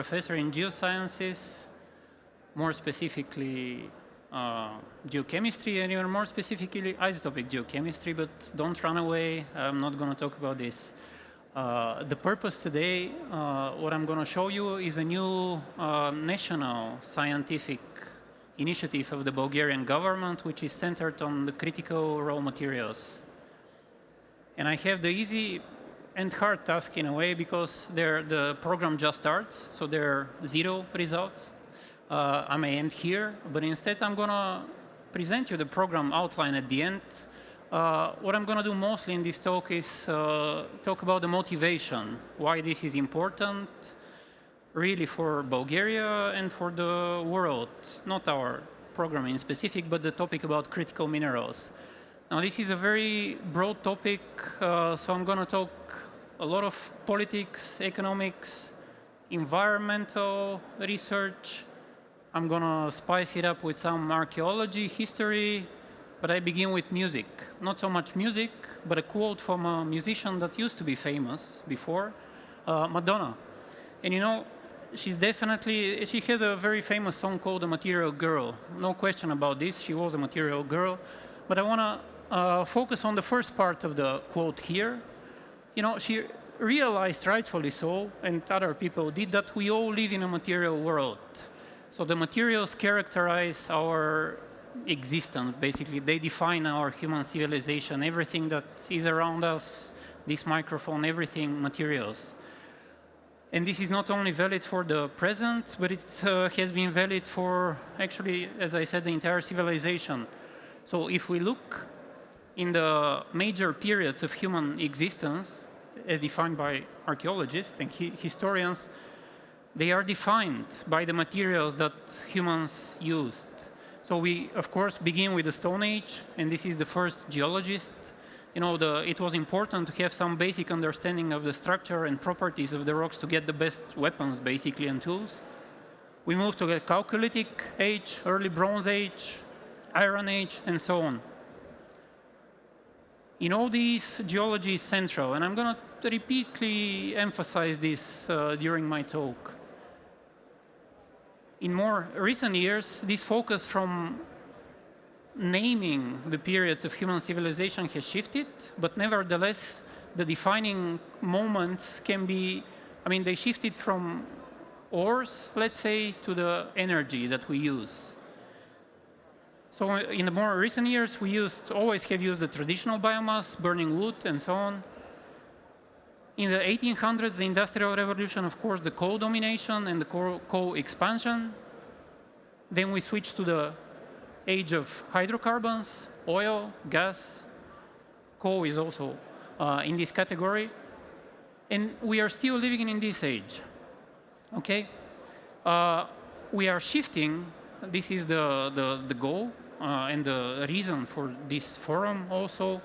professor in geosciences, more specifically geochemistry, and even more specifically isotopic geochemistry, but don't run away. I'm not going to talk about this. The purpose today, what I'm going to show you is a new national scientific initiative of the Bulgarian government, which is centered on the critical raw materials. And I have the easy and hard task in a way because the program just starts, so there are 0 results. I may end here, but instead I'm going to present you the program outline at the end. What I'm going to do mostly in this talk is talk about the motivation, why this is important, really for Bulgaria and for the world, not our program in specific, but the topic about critical minerals. Now, this is a very broad topic, so I'm going to talk a lot of politics, economics, environmental research. I'm going to spice it up with some archaeology, history, but I begin with music. Not so much music, but a quote from a musician that used to be famous before, Madonna. And you know, she has a very famous song called The Material Girl. No question about this, she was a material girl. But I want to focus on the first part of the quote here. You know, she realized, rightfully so, and other people did, that we all live in a material world. So the materials characterize our existence, basically. They define our human civilization. Everything that is around us, this microphone, everything, materials. And this is not only valid for the present, but it has been valid for, actually, as I said, the entire civilization. So if we look in the major periods of human existence, as defined by archaeologists and historians, they are defined by the materials that humans used. So we, of course, begin with the Stone Age, and this is the first geologist. You know, it was important to have some basic understanding of the structure and properties of the rocks to get the best weapons, basically, and tools. We move to the Chalcolithic Age, early Bronze Age, Iron Age, and so on. In all these, geology is central, and I'm going to repeatedly emphasize this during my talk. In more recent years, this focus from naming the periods of human civilization has shifted, but nevertheless, the defining moments can be, I mean, they shifted from ores, let's say, to the energy that we use. So in the more recent years, we always have used the traditional biomass, burning wood, and so on. In the 1800s, the Industrial Revolution, of course, the coal domination and the coal expansion. Then we switched to the age of hydrocarbons, oil, gas. Coal is also in this category. And we are still living in this age. Okay? We are shifting. This is the goal and the reason for this forum also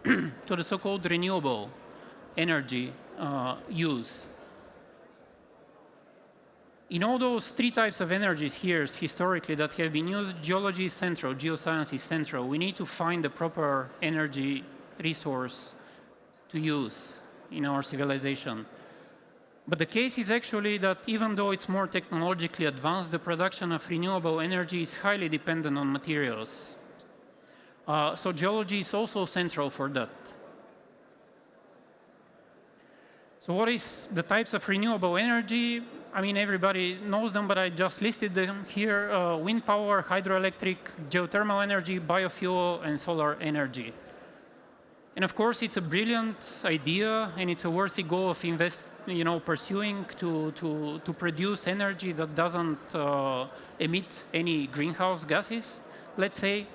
to the so-called renewable energy use. In all those 3 types of energies here historically that have been used, geology is central, geoscience is central. We need to find the proper energy resource to use in our civilization. But the case is actually that even though it's more technologically advanced, the production of renewable energy is highly dependent on materials. So geology is also central for that. So what is the types of renewable energy? I mean, everybody knows them, but I just listed them here. Wind power, hydroelectric, geothermal energy, biofuel, and solar energy. And of course, it's a brilliant idea, and it's a worthy goal of pursuing to produce energy that doesn't emit any greenhouse gases, let's say.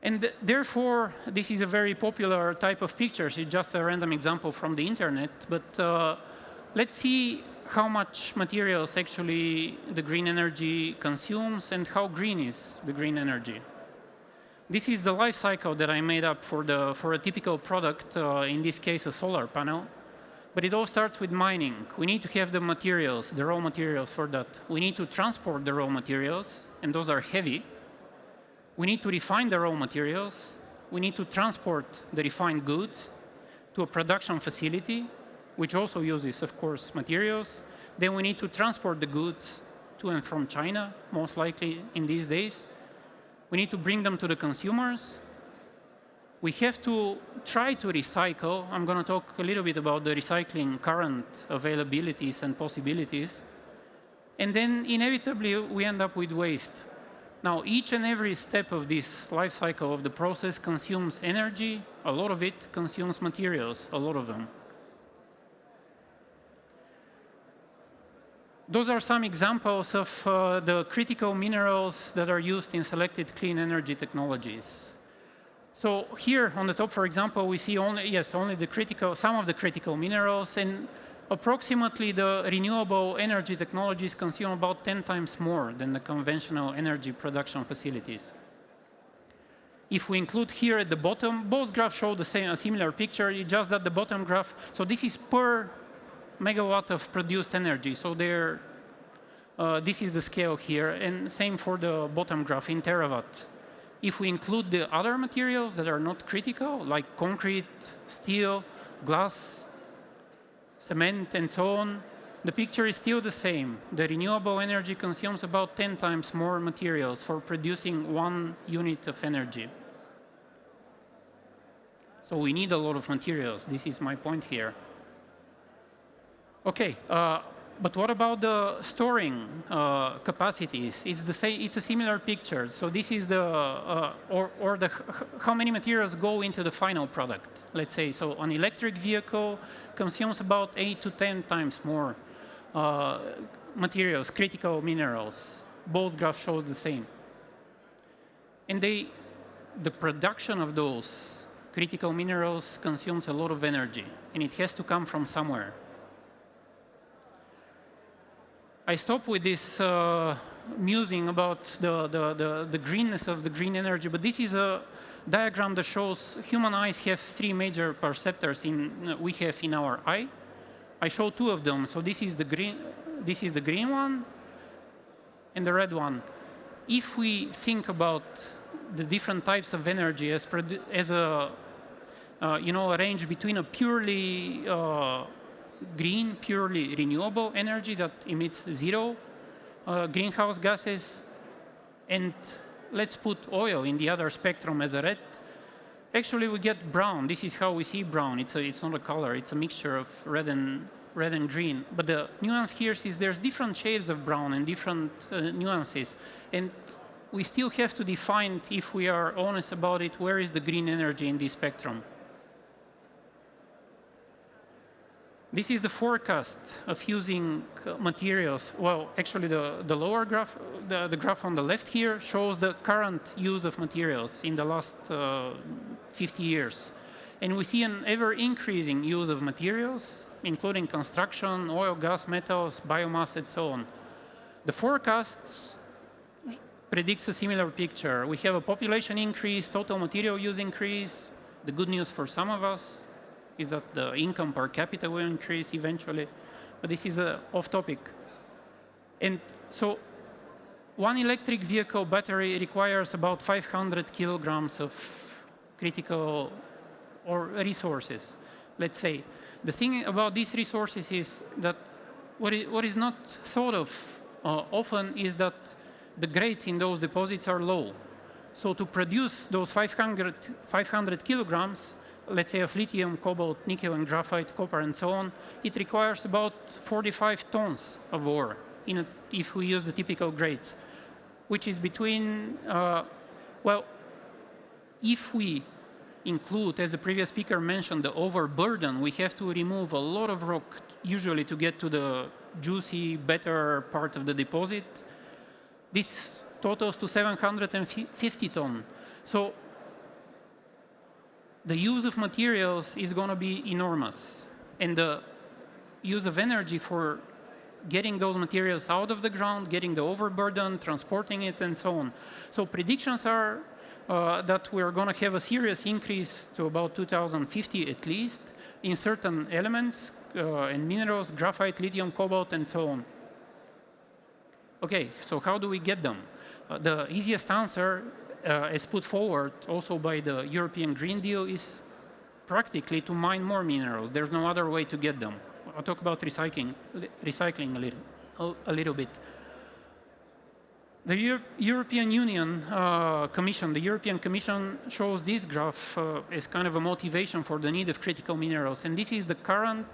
And therefore, this is a very popular type of pictures. It's just a random example from the internet. But let's see how much materials actually the green energy consumes and how green is the green energy. This is the life cycle that I made up for a typical product, in this case a solar panel. But it all starts with mining. We need to have the materials, the raw materials for that. We need to transport the raw materials, and those are heavy. We need to refine the raw materials. We need to transport the refined goods to a production facility, which also uses, of course, materials. Then we need to transport the goods to and from China, most likely in these days. We need to bring them to the consumers. We have to try to recycle. I'm going to talk a little bit about the recycling current availabilities and possibilities. And then inevitably, we end up with waste. Now, each and every step of this life cycle of the process consumes energy. A lot of it consumes materials, a lot of them. Those are some examples of the critical minerals that are used in selected clean energy technologies. So here on the top, for example, we see only some of the critical minerals, and approximately the renewable energy technologies consume about 10 times more than the conventional energy production facilities. If we include here at the bottom, both graphs show a similar picture, just that the bottom graph, so this is per megawatt of produced energy. So this is the scale here, and same for the bottom graph in terawatts. If we include the other materials that are not critical, like concrete, steel, glass, cement, and so on, the picture is still the same. The renewable energy consumes about 10 times more materials for producing 1 unit of energy. So we need a lot of materials. This is my point here. Okay, but what about the storing capacities? It's a similar picture. So this is how many materials go into the final product. Let's say, so an electric vehicle consumes about 8 to 10 times more materials, critical minerals. Both graphs show the same. And the production of those critical minerals consumes a lot of energy, and it has to come from somewhere. I stop with this musing about the greenness of the green energy, but this is a diagram that shows human eyes have 3 major perceptors we have in our eye. I show 2 of them. So this is the green one and the red one. If we think about the different types of energy as a range between a purely green, purely renewable energy that emits 0 greenhouse gases, and let's put oil in the other spectrum as a red. Actually, we get brown. This is how we see brown. It's not a color. It's a mixture of red and green. But the nuance here is there's different shades of brown and different nuances. And we still have to define, if we are honest about it, where is the green energy in this spectrum. This is the forecast of using materials. Well, actually, the lower graph, the graph on the left here, shows the current use of materials in the last 50 years. And we see an ever-increasing use of materials, including construction, oil, gas, metals, biomass, and so on. The forecast predicts a similar picture. We have a population increase, total material use increase. The good news for some of us is that the income per capita will increase eventually. But this is off topic. And so 1 electric vehicle battery requires about 500 kilograms of critical or resources, let's say. The thing about these resources is that what is not thought of often is that the grades in those deposits are low. So to produce those 500 kilograms, let's say of lithium, cobalt, nickel, and graphite, copper, and so on, it requires about 45 tons of ore if we use the typical grades, which is between, if we include, as the previous speaker mentioned, the overburden, we have to remove a lot of rock, usually to get to the juicy, better part of the deposit. This totals to 750 tons. So the use of materials is going to be enormous. And the use of energy for getting those materials out of the ground, getting the overburden, transporting it, and so on. So predictions are that we're going to have a serious increase to about 2050 at least in certain elements and minerals, graphite, lithium, cobalt, and so on. Okay, so how do we get them? The easiest answer, as put forward also by the European Green Deal, is practically to mine more minerals. There's no other way to get them. I'll talk about recycling a little bit. The European Union Commission, the European Commission shows this graph as kind of a motivation for the need of critical minerals. And this is the current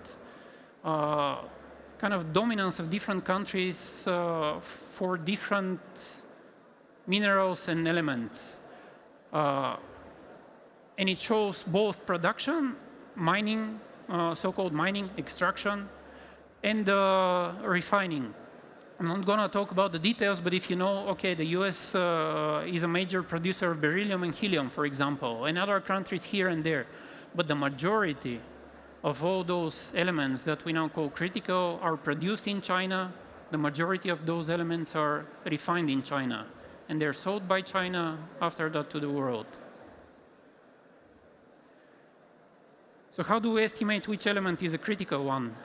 kind of dominance of different countries for different minerals and elements. And it shows both production, mining, so-called mining, extraction, and refining. I'm not going to talk about the details, but if you know, okay, the US is a major producer of beryllium and helium, for example, and other countries here and there. But the majority of all those elements that we now call critical are produced in China. The majority of those elements are refined in China, and they're sold by China after that to the world. So how do we estimate which element is a critical one?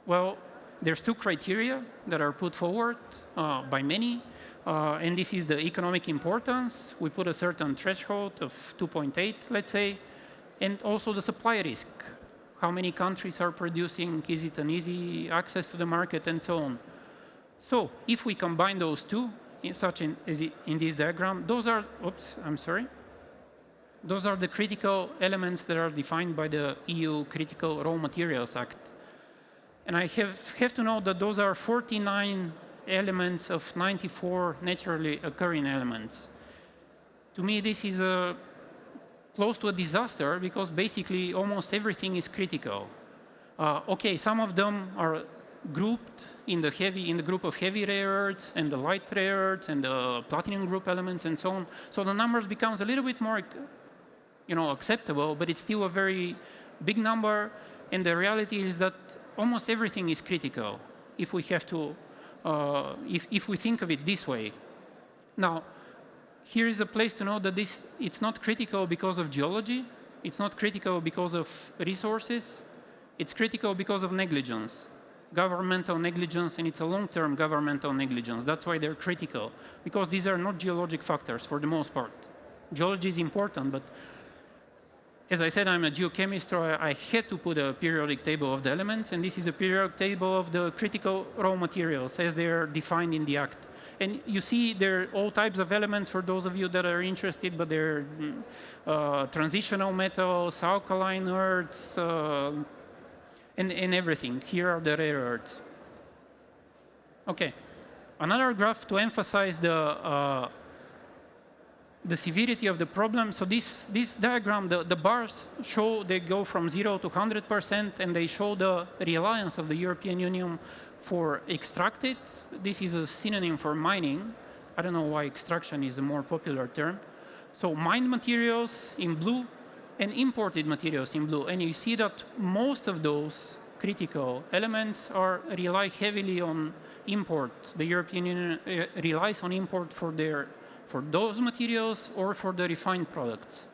Well, there's two criteria that are put forward by many, and this is the economic importance. We put a certain threshold of 2.8, let's say, and also the supply risk. How many countries are producing? Is it an easy access to the market, and so on. So if we combine those two, as in this diagram, those are, those are the critical elements that are defined by the EU Critical Raw Materials Act. And I have to note that those are 49 elements of 94 naturally occurring elements. To me, this is close to a disaster because basically almost everything is critical. Okay, some of them are grouped in the group of heavy rare earths and the light rare earths and the platinum group elements and so on. So the numbers becomes a little bit more, acceptable, but it's still a very big number. And the reality is that almost everything is critical if we have to, if we think of it this way. Now, here is a place to know that it's not critical because of geology. It's not critical because of resources. It's critical because of negligence, governmental negligence, and it's a long-term governmental negligence. That's why they're critical, because these are not geologic factors for the most part. Geology is important, but as I said, I'm a geochemist, so I had to put a periodic table of the elements, and this is a periodic table of the critical raw materials as they're defined in the Act. And you see there are all types of elements for those of you that are interested, but they're transitional metals, alkaline earths, and everything. Here are the rare earths. Okay, another graph to emphasize the severity of the problem. So this diagram, the bars show they go from 0 to 100%, and they show the reliance of the European Union for extracted. This is a synonym for mining. I don't know why extraction is a more popular term. So mined materials in blue and imported materials in blue. And you see that most of those critical elements rely heavily on import. The European Union relies on import for those materials or for the refined products.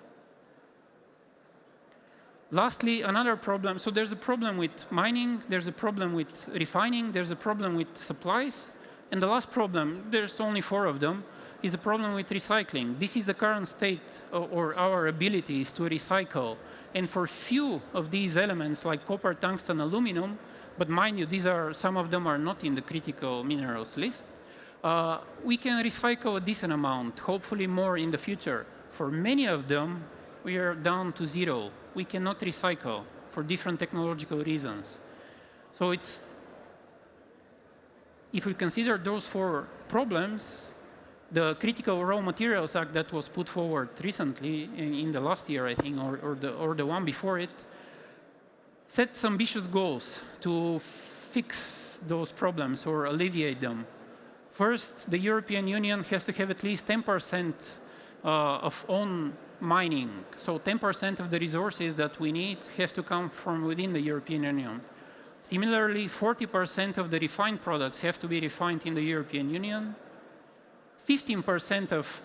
Lastly, another problem. So there's a problem with mining, there's a problem with refining, there's a problem with supplies, and the last problem, there's only 4 of them, is a problem with recycling. This is the current state or our abilities to recycle. And for few of these elements like copper, tungsten, aluminum, but mind you, some of them are not in the critical minerals list, we can recycle a decent amount, hopefully more in the future. For many of them, we are down to 0. We cannot recycle for different technological reasons. So if we consider those 4 problems, the Critical Raw Materials Act that was put forward recently, in the last year, I think, or the one before it, sets ambitious goals to fix those problems or alleviate them. First, the European Union has to have at least 10% of own mining. So 10% of the resources that we need have to come from within the European Union. Similarly, 40% of the refined products have to be refined in the European Union. 15% of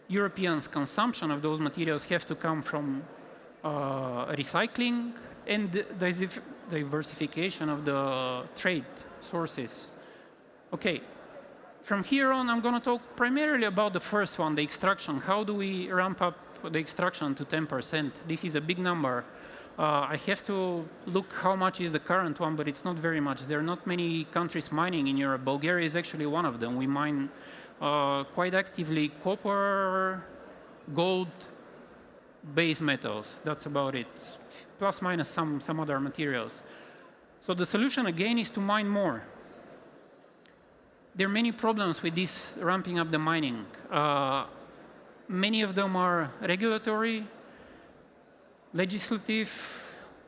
Europeans' consumption of those materials have to come from recycling and diversification of the trade sources. Okay. From here on, I'm going to talk primarily about the first one, the extraction. How do we ramp up the extraction to 10%? This is a big number. I have to look how much is the current one, but it's not very much. There are not many countries mining in Europe. Bulgaria is actually one of them. We mine quite actively copper, gold, base metals. That's about it, plus minus some other materials. So the solution, again, is to mine more. There are many problems with this ramping up the mining. Many of them are regulatory, legislative,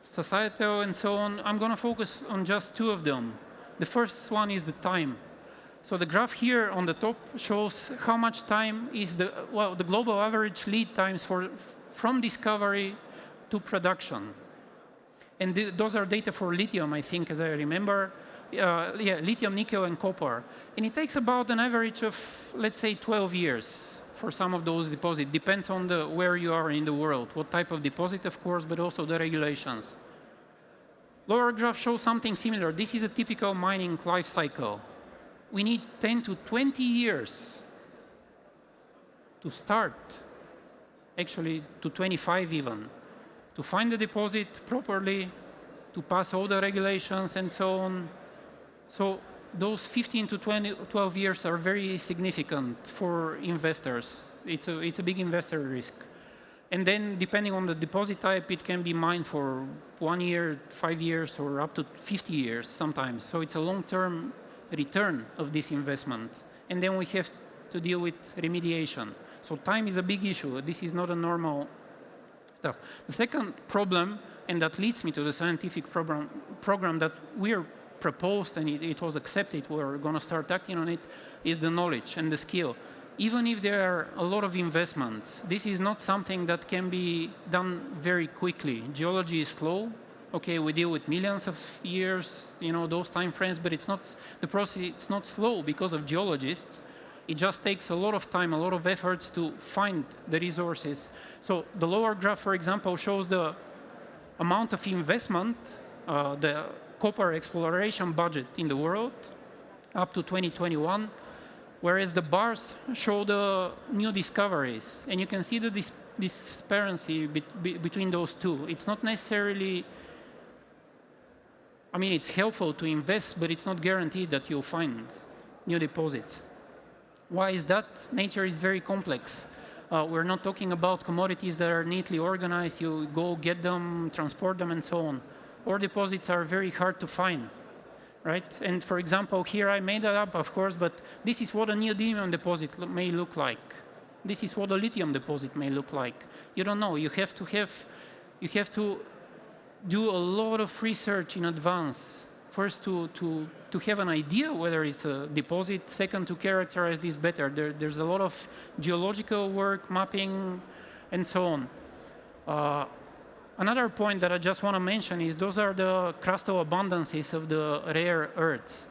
societal, and so on. I'm going to focus on just two of them. The first one is the time. So the graph here on the top shows how much time is the global average lead times from discovery to production. And those are data for lithium, I think, as I remember. Yeah, lithium, nickel, and copper. And it takes about an average of, let's say, 12 years for some of those deposits. Depends on where you are in the world, what type of deposit, of course, but also the regulations. Lower graph shows something similar. This is a typical mining life cycle. We need 10 to 20 years to start, actually to 25 even, to find the deposit properly, to pass all the regulations and so on. So those 15 to 12 years are very significant for investors. It's a big investor risk. And then depending on the deposit type, it can be mined for 1 year, 5 years, or up to 50 years sometimes. So it's a long-term return of this investment. And then we have to deal with remediation. So time is a big issue. This is not a normal stuff. The second problem, and that leads me to the scientific program that we're proposed and it was accepted, we're going to start acting on it, is the knowledge and the skill. Even if there are a lot of investments, this is not something that can be done very quickly. Geology is slow. Okay, we deal with millions of years, those time frames, but the process it's not slow because of geologists. It just takes a lot of time, a lot of efforts to find the resources. So the lower graph, for example, shows the amount of investment, the copper exploration budget in the world up to 2021, whereas the bars show the new discoveries. And you can see the disparity between those two. It's not necessarily, it's helpful to invest, but it's not guaranteed that you'll find new deposits. Why is that? Nature is very complex. We're not talking about commodities that are neatly organized. You go get them, transport them, and so on. Ore deposits are very hard to find, right? And for example, here I made that up, of course, but this is what a neodymium deposit may look like. This is what a lithium deposit may look like. You don't know. You have to do a lot of research in advance. First, to have an idea whether it's a deposit. Second, to characterize this better. There's a lot of geological work, mapping, and so on. Another point that I just want to mention is those are the crustal abundances of the rare earths.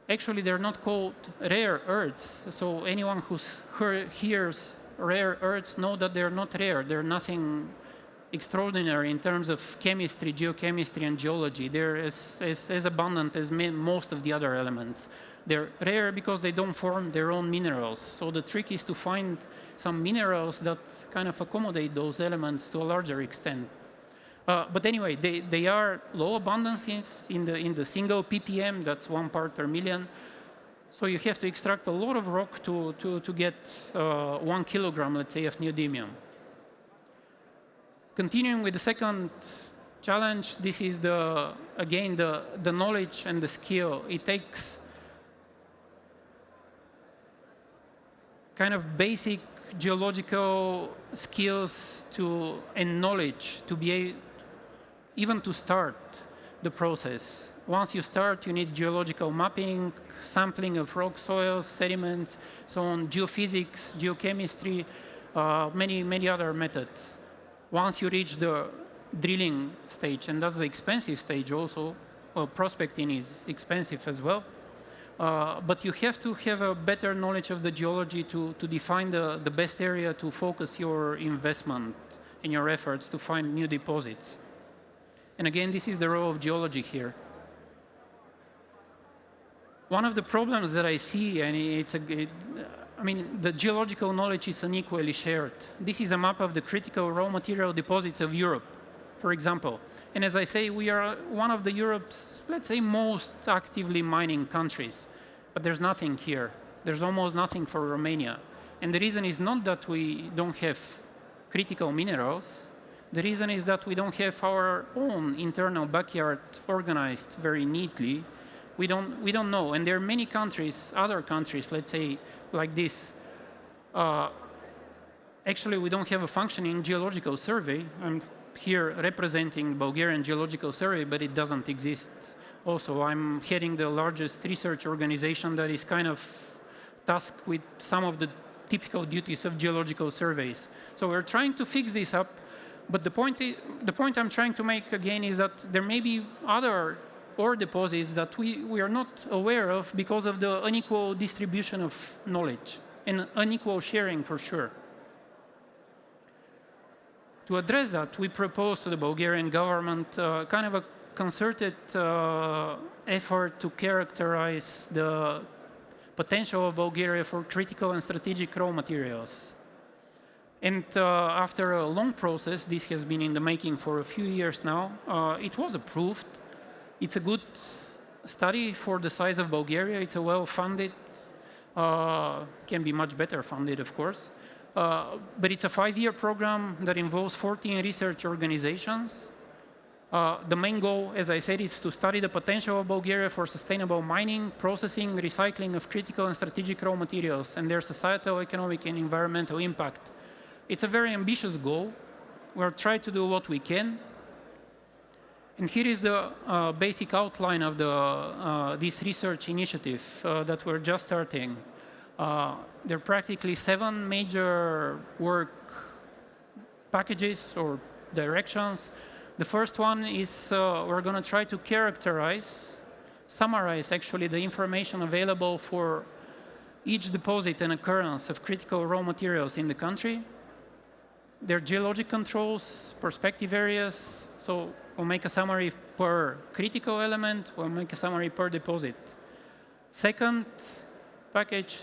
Actually, they're not called rare earths. So anyone who hears rare earths know that they're not rare. They're nothing extraordinary in terms of chemistry, geochemistry, and geology. They're as abundant as most of the other elements. They're rare because they don't form their own minerals. So the trick is to find some minerals that kind of accommodate those elements to a larger extent. But anyway, they are low abundances in the single ppm, that's 1 part per million. So you have to extract a lot of rock to get 1 kilogram, let's say, of neodymium. Continuing with the second challenge, this is again the knowledge and the skill. It takes kind of basic geological skills and knowledge to be even to start the process. Once you start, you need geological mapping, sampling of rock, soils, sediments, so on, geophysics, geochemistry, many other methods. Once you reach the drilling stage, and that's the expensive stage also, prospecting is expensive as well, but you have to have a better knowledge of the geology to define the best area to focus your investment and your efforts to find new deposits. And again, this is the role of geology here. One of the problems that I see, and the geological knowledge is unequally shared. This is a map of the critical raw material deposits of Europe. for example. And as I say, we are one of the Europe's, let's say, most actively mining countries. But there's nothing here. There's almost nothing for Romania. And the reason is not that we don't have critical minerals. The reason is that we don't have our own internal backyard organized very neatly. We don't know. And there are many countries, other countries, let's say, like this. Actually, we don't have a functioning geological survey. I'm here representing Bulgarian Geological Survey, but it doesn't exist. Also, I'm heading the largest research organization that is kind of tasked with some of the typical duties of geological surveys. So we're trying to fix this up, but the point I'm trying to make again is that there may be other ore deposits that we are not aware of because of the unequal distribution of knowledge and unequal sharing for sure. To address that, we propose to the Bulgarian government kind of a concerted effort to characterize the potential of Bulgaria for critical and strategic raw materials. And after a long process, this has been in the making for a few years now, it was approved. It's a good study for the size of Bulgaria. It's a well-funded, can be much better funded, of course. But it's a 5-year program that involves 14 research organizations. The main goal, as I said, is to study the potential of Bulgaria for sustainable mining, processing, recycling of critical and strategic raw materials and their societal, economic, and environmental impact. It's a very ambitious goal. We're trying to do what we can. And here is the basic outline of this research initiative that we're just starting. There are practically 7 major work packages or directions. The first one is we're going to try to summarize actually the information available for each deposit and occurrence of critical raw materials in the country, their geologic controls, perspective areas. So we'll make a summary per critical element, we'll make a summary per deposit. Second package,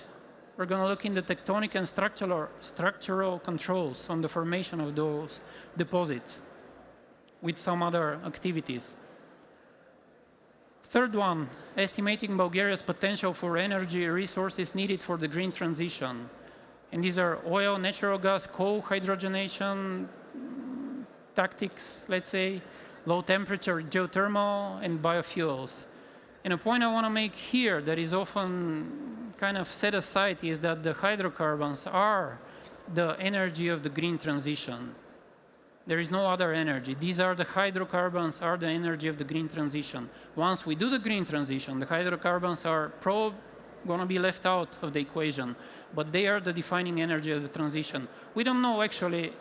we're going to look in the tectonic and structural controls on the formation of those deposits with some other activities. Third one, estimating Bulgaria's potential for energy resources needed for the green transition. And these are oil, natural gas, coal, hydrogenation, tactics, let's say, low temperature, geothermal, and biofuels. And a point I want to make here that is often kind of set aside is that the hydrocarbons are the energy of the green transition. There is no other energy. These are the hydrocarbons are the energy of the green transition. Once we do the green transition, the hydrocarbons are probably going to be left out of the equation, but they are the defining energy of the transition. We don't know actually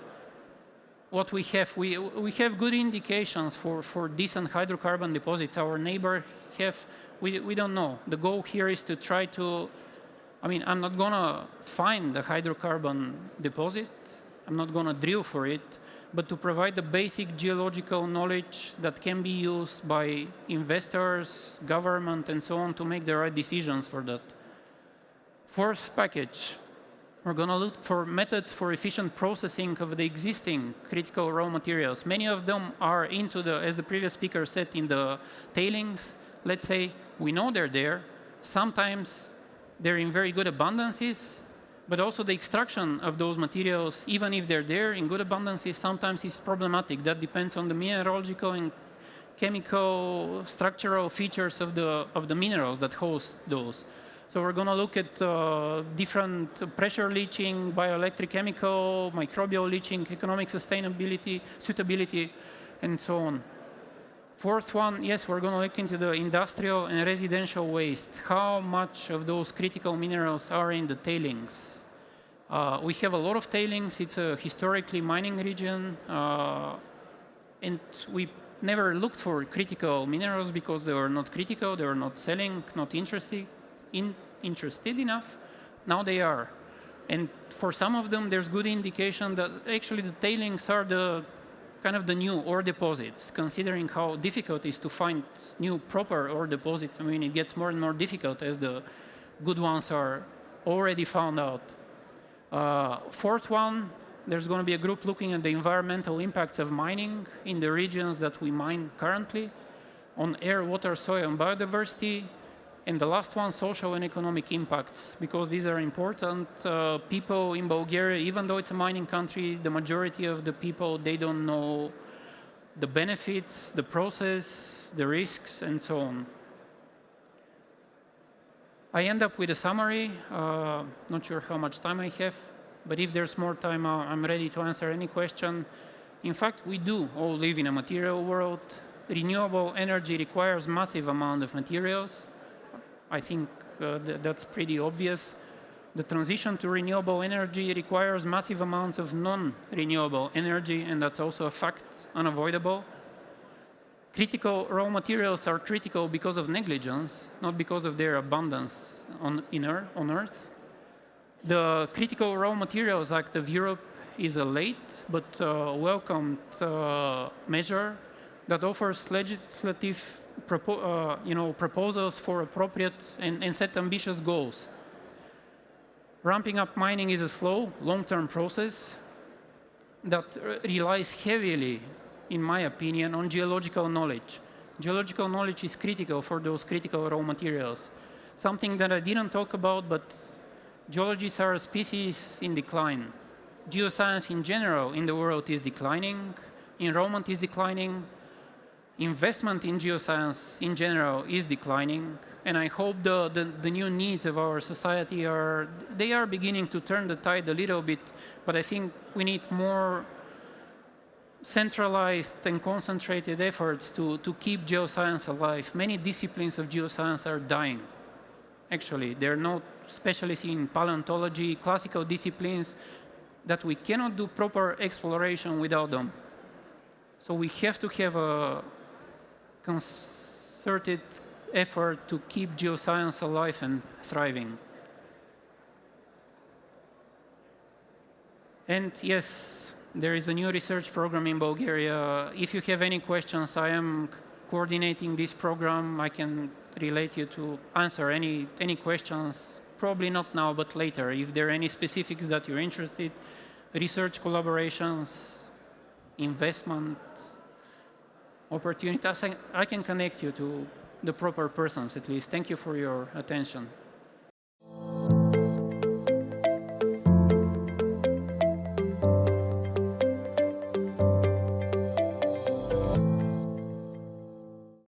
what we have. We have good indications for decent hydrocarbon deposits. Our neighbor have, we don't know. The goal here is to try to, I'm not going to find the hydrocarbon deposit. I'm not going to drill for it, but to provide the basic geological knowledge that can be used by investors, government, and so on to make the right decisions for that. Fourth package, we're going to look for methods for efficient processing of the existing critical raw materials. Many of them are into the, as the previous speaker said, in the tailings. Let's say we know they're there. Sometimes they're in very good abundances, but also the extraction of those materials, even if they're there in good abundances, sometimes is problematic. That depends on the mineralogical and chemical structural features of the minerals that host those. So we're going to look at different pressure leaching, bioelectric chemical, microbial leaching, economic sustainability, suitability, and so on. Fourth one, yes, we're going to look into the industrial and residential waste. How much of those critical minerals are in the tailings? We have a lot of tailings. It's a historically mining region. And we never looked for critical minerals because they were not critical, they were not selling, not interested enough. Now they are. And for some of them, there's good indication that actually the tailings are the kind of the new ore deposits, considering how difficult it is to find new proper ore deposits. It gets more and more difficult as the good ones are already found out. Fourth one, There's going to be a group looking at the environmental impacts of mining in the regions that we mine currently, on air, water, soil, and biodiversity. And the last one, social and economic impacts, because these are important. People in Bulgaria, even though it's a mining country, the majority of the people, they don't know the benefits, the process, the risks, and so on. I end up with a summary. Not sure how much time I have, but if there's more time, I'm ready to answer any question. In fact, we do all live in a material world. Renewable energy requires massive amount of materials. I think that's pretty obvious. The transition to renewable energy requires massive amounts of non-renewable energy, and that's also a fact, unavoidable. Critical raw materials are critical because of negligence, not because of their abundance on Earth. The Critical Raw Materials Act of Europe is a late but welcomed measure that offers legislative proposals for appropriate and set ambitious goals. Ramping up mining is a slow, long-term process that relies heavily, in my opinion, on geological knowledge. Geological knowledge is critical for those critical raw materials. Something that I didn't talk about, but geologists are a species in decline. Geoscience in general in the world is declining. Enrollment is declining. Investment in geoscience in general is declining. And I hope the new needs of our society are beginning to turn the tide a little bit, but I think we need more centralized and concentrated efforts to keep geoscience alive. Many disciplines of geoscience are dying. Actually, there are no specialists in paleontology, classical disciplines, that we cannot do proper exploration without them. So we have to have a concerted effort to keep geoscience alive and thriving. And yes, there is a new research program in Bulgaria. If you have any questions, I am coordinating this program. I can relate you to answer any questions, probably not now, but later. If there are any specifics that you're interested, research collaborations, investment opportunities, I can connect you to the proper persons at least. Thank you for your attention.